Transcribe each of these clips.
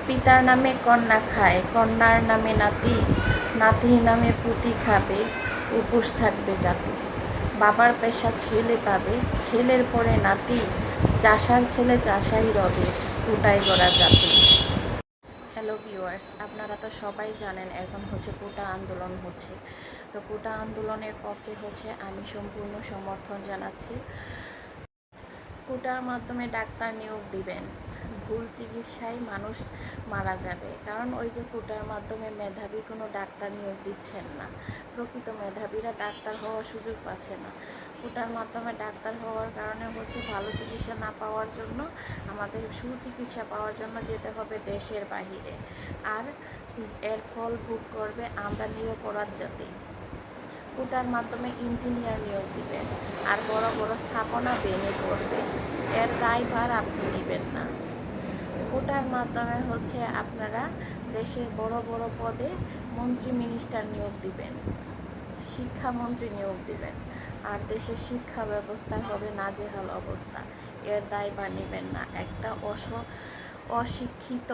পিতার নামে কন্যা খায়, কন্যার নামে নাতি, নাতির নামে পুতি খাবে, উপোস থাকবে জাতি। বাবার পেশা ছেলে পাবে, ছেলের পরে নাতি, চাষার ছেলে চাষাই রবে, কোটায় গড়া জাতি। হ্যালো ভিউয়ার্স, আপনারা তো সবাই জানেন এখন কোটা আন্দোলন হচ্ছে। তো কোটা আন্দোলনের পক্ষে আমি সম্পূর্ণ সমর্থন জানাচ্ছি। কোটার মাধ্যমে ডাক্তার নিয়োগ দিবেন, ভুল চিকিৎসায় মানুষ মারা যাবে। কারণ ওই যে কোটার মাধ্যমে মেধাবী কোনো ডাক্তার নিয়োগ দিচ্ছেন না, প্রকৃত মেধাবীরা ডাক্তার হওয়ার সুযোগ পাচ্ছে না। কোটার মাধ্যমে ডাক্তার হওয়ার কারণে ভালো চিকিৎসা না পাওয়ার জন্য আমাদের সুচিকিৎসা পাওয়ার জন্য যেতে হবে দেশের বাহিরে, আর এর ফল ভোগ করবে আমরা নিরপরাধ জাতি। কোটার মাধ্যমে ইঞ্জিনিয়ার নিয়োগ দিবেন, আর বড় বড় স্থাপনা ভেঙে পড়বে, এর দায়ভার আপনি নেবেন না। কোটার মাধ্যমে আপনারা দেশের বড় বড় পদে মন্ত্রী মিনিস্টার নিয়োগ দিবেন, শিক্ষামন্ত্রী নিয়োগ দিবেন, আর দেশের শিক্ষা ব্যবস্থার হবে নাজেহাল অবস্থা, এর দায়ভার নেবেন না। একটা অশিক্ষিত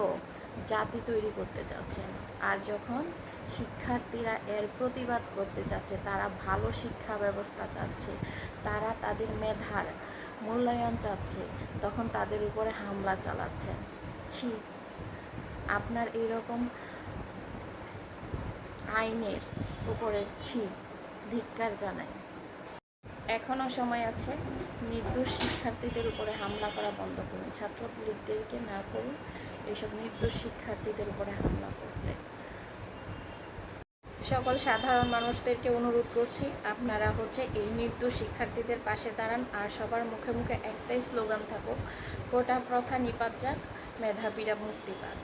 জাতি তৈরি করতে চাচ্ছেন, আর যখন শিক্ষার্থীরা এর প্রতিবাদ করতে চাচ্ছে, তারা ভালো শিক্ষা ব্যবস্থা চাচ্ছে, তারা তাদের মেধার মূল্যায়ন চাচ্ছে, তখন তাদের উপরে হামলা চালাচ্ছেন। ছি, আপনার এরকম আইনের উপরে ধিক্কার জানাই। এখনও সময় আছে, নির্দোষ শিক্ষার্থীদের উপরে হামলা করা বন্ধ করুন। ছাত্রলীগদেরকে না করুন এইসব নির্দোষ শিক্ষার্থীদের উপরে হামলা করতে। সকল সাধারণ মানুষদেরকে অনুরোধ করছি, আপনারা এই নির্দোষ শিক্ষার্থীদের পাশে দাঁড়ান, আর সবার মুখে মুখে একটাই স্লোগান থাকুক, কোটা প্রথা নিপাত যাক, মেধাবীরা মুক্তি পাক।